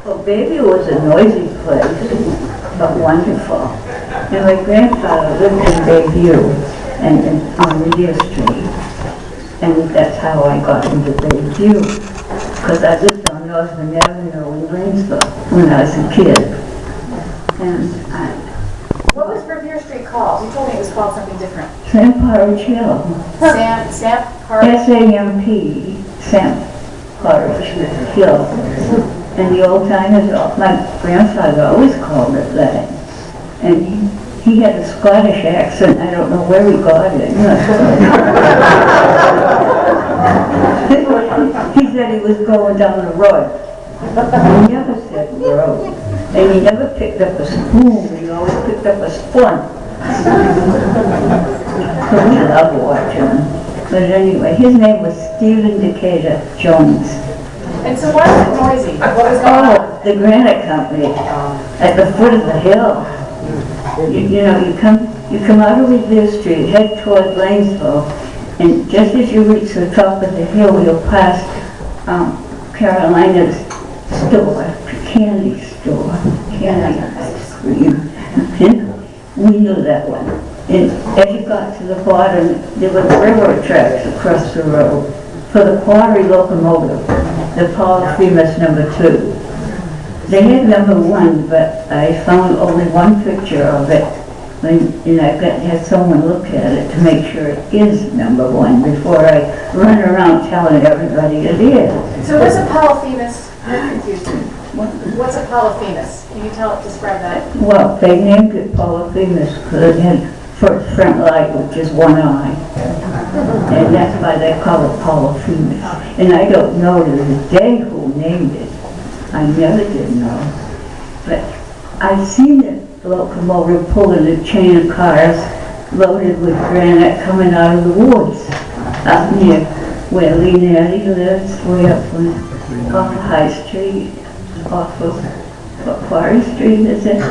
Well, Bayview was a noisy place, but wonderful. And my grandfather lived in Bayview and on Revere Street. And that's how I got into Bayview. Because I lived on Northern Avenue in Lanesville when I was a kid. And what was Revere Street called? You told me it was called something different. Sam Porridge Hill. Sam Porridge? S-A-M-P, Sam Porridge Hill. And the old timers, my grandfather always called it that. And he had a Scottish accent. I don't know where he got it. He said he was going down the road. He never said road. And he never picked up a spoon. He always picked up a spoon. So we love watching him. But anyway, his name was Stephen Decatur Jones. And so why was it noisy? What was going on? The granite company at the foot of the hill. You know, you come out of Revere Street, head toward Lanesville, and just as you reach the top of the hill, you'll pass Carolina's store, candy store, candy ice cream. We knew that one. And as you got to the bottom, there were railroad tracks across the road for the quarry locomotive, the Polyphemus #2. They had #1, but I found only one picture of it. And I had someone look at it to make sure it is #1 before I run around telling everybody it is. So what's a Polyphemus? I'm confused. What's a Polyphemus? Can you describe that? Well, they named it Polyphemus because it had front light, which is one eye. And that's why they call it Polyphemus. And I don't know to this day who named it. I never did know. But I've seen the locomotive pulling a chain of cars loaded with granite coming out of the woods up near where Lee Natty lives, way up off of High Street, off of Quarry Street, is it?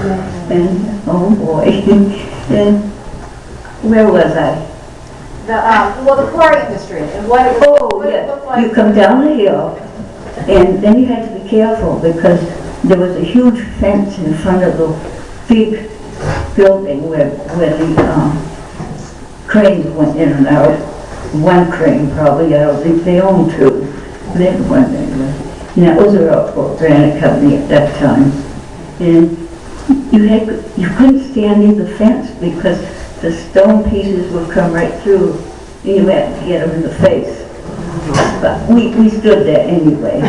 And oh boy. And where was I? The quarry industry and what it looked like. You come down the hill, and then you had to be careful because there was a huge fence in front of the big building where the cranes went in and out. One crane probably, I don't think they owned two. They had one anyway. And that was a railroad granite company at that time. And you couldn't stand near the fence because the stone pieces would come right through and you had to get them in the face. But we stood there anyway.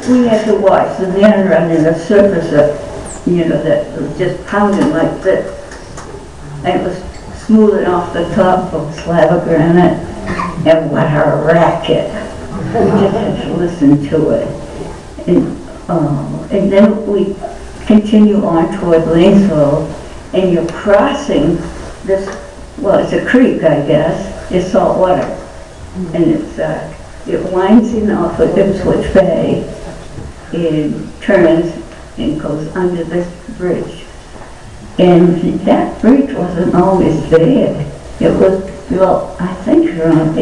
We had to watch the man run in a surface that was just pounding like this. And it was smoothing off the top of a slab of granite. And what a racket. We just had to listen to it. And then we continue on toward Lanesville, and you're crossing this, well, it's a creek, I guess. It's salt water. And it winds in off of Ipswich Bay and turns and goes under this bridge. And that bridge wasn't always there. It was built, I think, around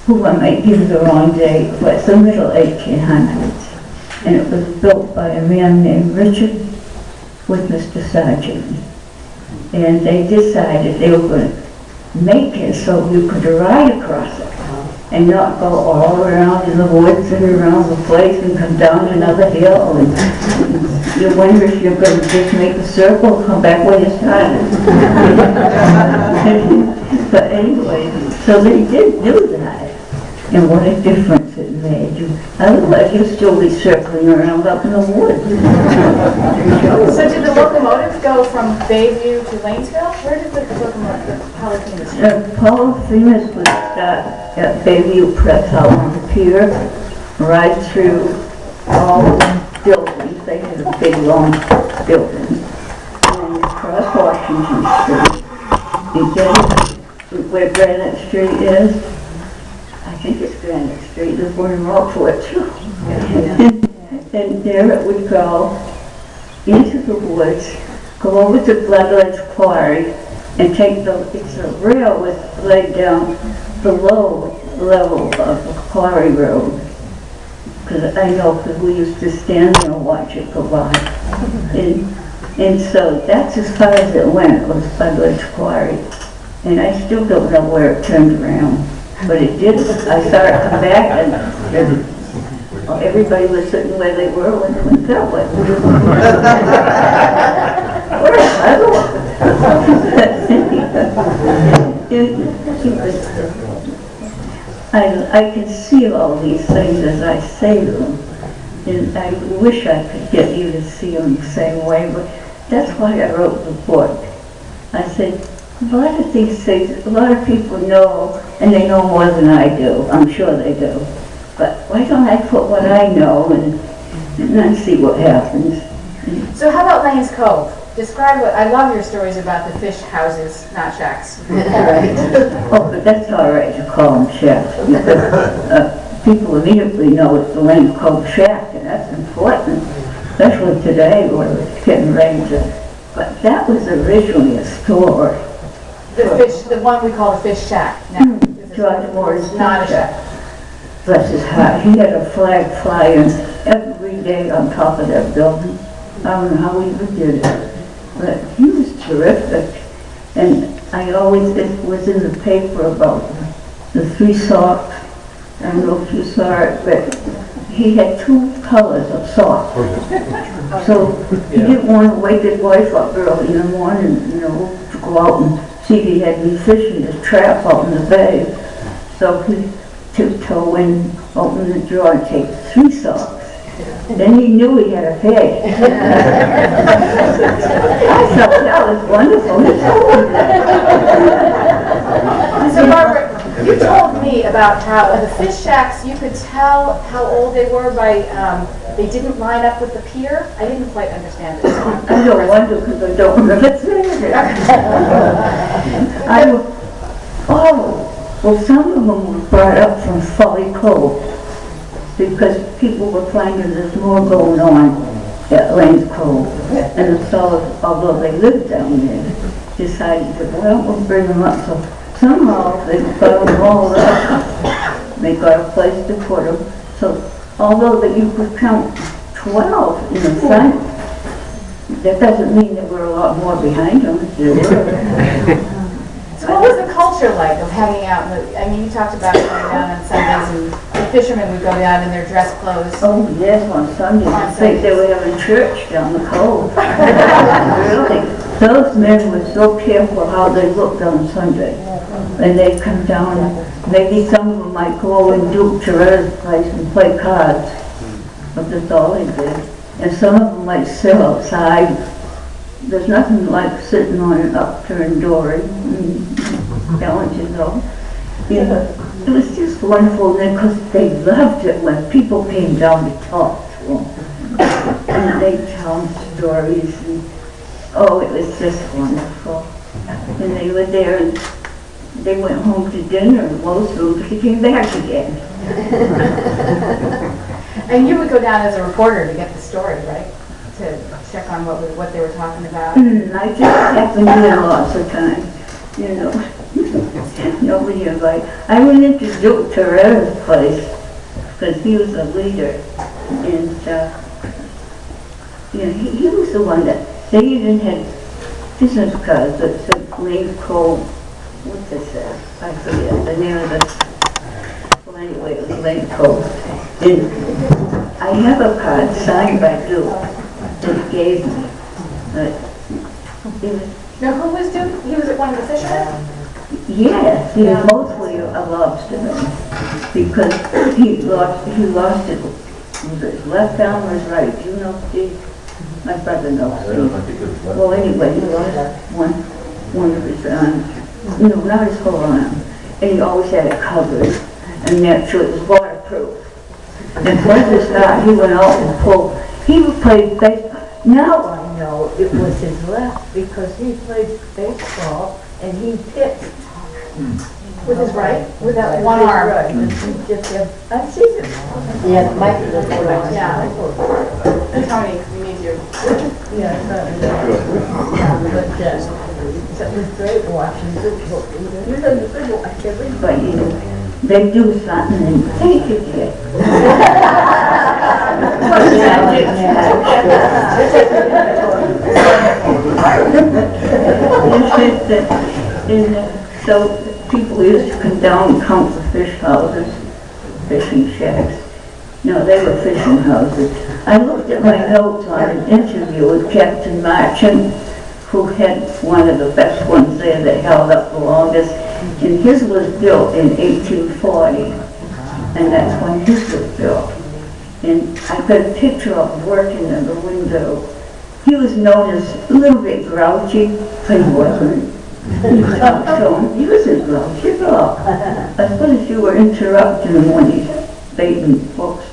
I might give the wrong date, but it's the middle 1800s. And it was built by a man named Richard with Mr. Sargent. And they decided they were going to make it so you could ride across it and not go all around in the woods and around the place and come down another hill. And you wonder if you're going to just make a circle, come back where you started. But anyway, so they did do that. And what a difference it made. Otherwise, you'd still be circling around up in the woods. So did the locomotive go from Bayview to Lanesville? Where did the locomotive, the Polyphemus go? The Polyphemus would start at Bayview Press out on the pier, right through all the buildings. They had a big, long building. And across Washington Street, you get where Granite Street is. I think it's Granite Street, there's one in Rockford too. And there it would go into the woods, go over to Bloodledge Quarry, and take it's a rail was laid down below level of the quarry road. Because I know, because we used to stand there and watch it go by. And so that's as far as it went, was by the quarry. And I still don't know where it turned around. But it did. I saw it come back, and everybody was sitting where they were when it went that way. I can see all these things as I say them, and I wish I could get you to see them the same way, but that's why I wrote the book. I said, a lot of these things, a lot of people know, and they know more than I do. I'm sure they do. But why don't I put what I know and then see what happens? So how about Lane's Cove? Describe what, I love your stories about the fish houses, not shacks. Oh, but that's all right to call them shacks, because people immediately know it's the Lane's Cove shack, and that's important, especially today where it's getting ready to. But that was originally a store. The one we call the fish shack now. George Moore's Not a shack. Bless his heart. He had a flag flying every day on top of that building. I don't know how he ever did it, but he was terrific. And I always, it was in the paper about the 3 socks. I don't know if you saw it, but he had 2 colors of socks. So he didn't want to wake his wife up early in the morning, you know, to go out and see if he had any fish in his trap out in the bay. So he tiptoe in, open the drawer, and take 3 socks. Then he knew he had a fish. I thought that was wonderful. So Barbara, you told me about how in the fish shacks you could tell how old they were by they didn't line up with the pier. I didn't quite understand this. I don't wonder because I don't remember saying it. Well, some of them were brought up from Folly Cove because people were finding there's more going on at Lane's Cove. And so, although they lived down there, decided that, well, we'll bring them up. So somehow they got them all up. They got a place to put them. So although that you could count 12 in the front, that doesn't mean there were a lot more behind them. There were. So what was the culture like of hanging out? I mean, you talked about going down on Sundays, and the fishermen would go down in their dress clothes. Oh, yes, on Sundays. I think they were having church down the cove. Really. Those men were so careful how they looked on Sunday. And they'd come down, and maybe some of them might go in Duke Toretta's place and play cards. But that's all they did. And some of them might sit outside. There's nothing like sitting on an upturned dory, don't you know? You know, it was just wonderful because they loved it when people came down to talk to them. And they'd tell them stories, and oh, it was just wonderful. And they were there, and they went home to dinner, and most of them they came back again. And you would go down as a reporter to get the story, right? To check on what they were talking about. I just happened to lots of times, you know. Nobody invited. I went into Duke Toretta's place because he was a leader, and you know, he was the one that they even had business cards that said Lane Cove. What's it say? I forget the name of the. Well, anyway, it was Lane Cove, and I have a card signed by Duke. That he gave me. Now, who was Duke? He was one of the fishermen? Yes, he was mostly a lobsterman because he lost it. Was it his left arm or his right? Do you know, Steve? My brother knows. Well, anyway, he lost one of his arms. No, not his whole arm. And he always had it covered, and that so it was waterproof. And once it started, he went out and pulled. He played baseball. Now I know it was his left because he played baseball and he pitched. With his right? With that one arm? Right. He just had, I've seen him. Yeah, Mike is a Yeah. Tony, we need you. Yeah, but But they do something and thank you, dear. So people used to come down and count the fish houses, fishing shacks. No, they were fishing houses. I looked at my notes on an interview with Captain Marchant, who had one of the best ones there that held up the longest, and his was built in 1840, and that's when his was built. And I got a picture of him working in the window. He was known as a little bit grouchy, but he wasn't. You talked to him, he wasn't grouchy at all. I suppose you were interrupting him when he's baiting books.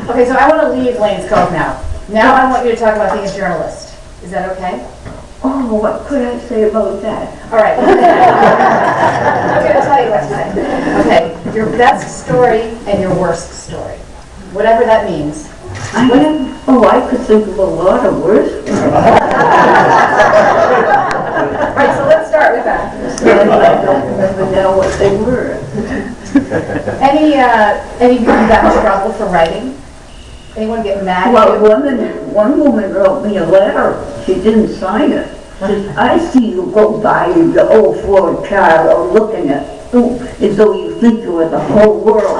Okay, so I want to leave Lane's Cove now. Now I want you to talk about being a journalist. Is that okay? Oh, what could I say about that? All right. I'm going to tell you what to say. Okay, your best story and your worst story. Whatever that means. I could think of a lot of words. Right, so let's start with that. I don't remember now what they were. Any you got in trouble for writing? Anyone get mad at Well, you? one woman wrote me a letter. She didn't sign it. She says, I see you go by in your old Ford car or looking at you as though you think you were the whole world.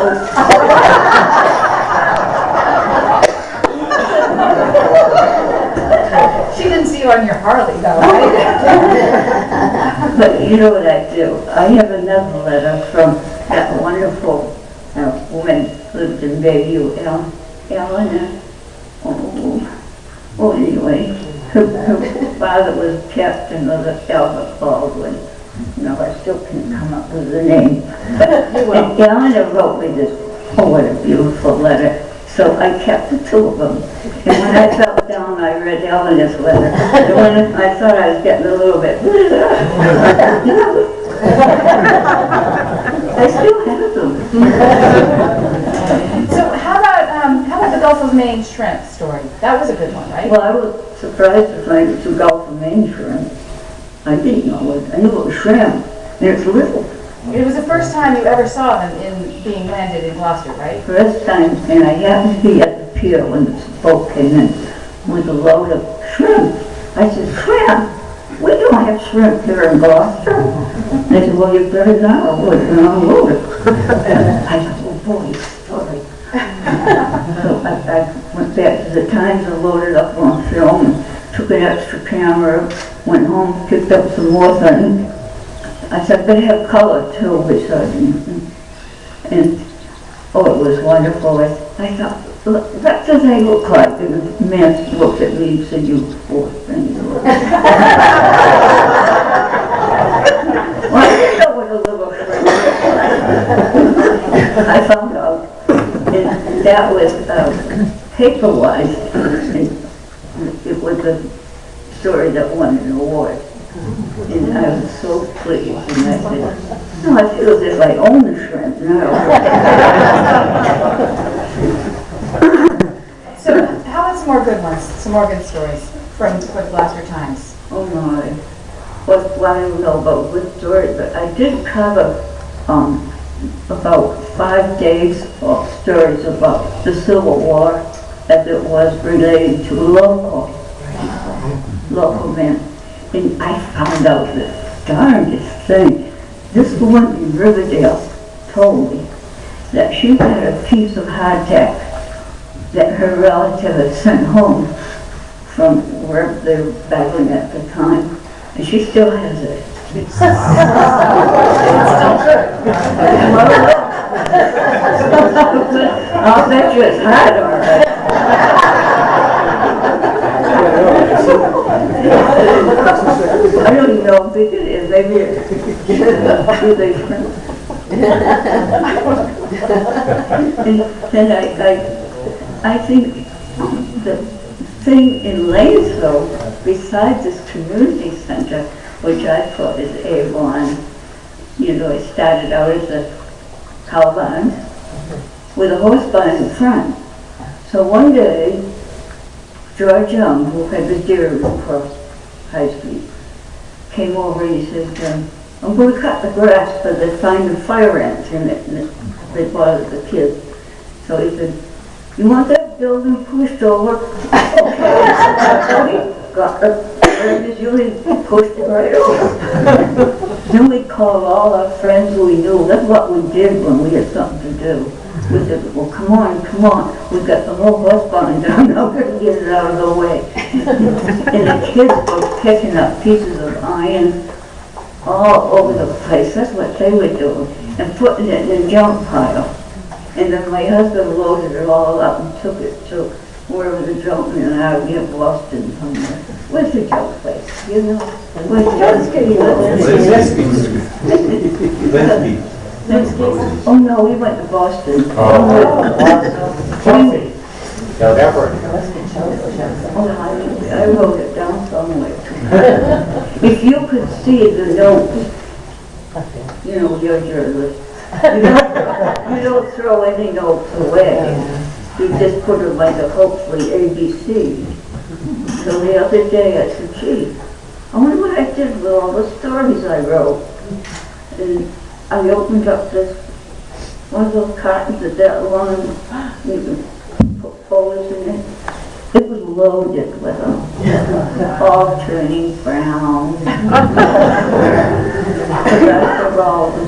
She didn't see you on your Harley, though, right? But you know what I do? I have another letter from that wonderful woman who lived in Bayview, Eleanor. Anyway, her father was captain of the Albert Baldwin. No, I still can't come up with the name. But and Eleanor wrote me this, what a beautiful letter. So I kept the two of them. And when I felt down, I read Eleanor's letter. And when I thought I was getting a little bit, I still have them. So how about the Gulf of Maine shrimp story? That was a good one, right? Well, I was surprised to find it's a Gulf of Maine shrimp. I didn't know it. I knew it was shrimp. And it's little. It was the first time you ever saw them being landed in Gloucester, right? First time, and I happened to be at the pier when the boat came in with a load of shrimp. I said, shrimp? We don't have shrimp here in Gloucester. They said, well, you better not would, and I'll load it. I said, oh boy, sorry. So I went back to the Times and loaded up on film and took an extra camera, went home, picked up some more things. I said, they have color too, which and it was wonderful. I thought, look, what do they look like? And the man looked at me and said, you poor thing. Well, I didn't know what a little shrimp was. I found out, and that was paper-wise, and it was a story that won an award. And I was so pleased, and I said, no, I feel as if I own the shrimp now. So how about some more good ones, some more good stories from the Gloucester Times? Oh my, well, I don't know about good stories, but I did cover about 5 days of stories about the Civil War as it was related to local men. And I found out the darndest thing. This woman in Riverdale told me that she had a piece of hardtack that her relative had sent home from wherever they were battling at the time, and she still has it. It's still good. I'll bet you it's hard, all right. I don't even know how big it is. Maybe and I think the thing in Lanesville, besides this community center, which I thought is A1, it started out as a cow barn with a horse barn in front. So one day, George Young, who had the dairy across High Street, came over and he said, I'm going to cut the grass for the finding fire ants in it, and they bought it as a kid. So he said, you want that building pushed over? Okay. So he got the branches, usually pushed it right over. Then we called all our friends who we knew. That's what we did when we had something to do. We said, well, come on, we've got the whole bus going down, now we're going to get it out of the way. And the kids were picking up pieces of iron all over the place. That's what they were doing, and putting it in a junk pile. And then my husband loaded it all up and took it to wherever the junk is out near Boston somewhere. Where's the junk place, you know? Where's the junk? Oh no, we went to Boston. I wrote it down somewhere. If you could see the notes, you know, you're a journalist. You don't throw any notes away. You just put them like a hopefully ABC. So the other day I said, gee, I wonder what I did with all the stories I wrote. And I opened up this, one of those cartons that long, you can put folders in it. It was loaded with them, all turning brown. Because I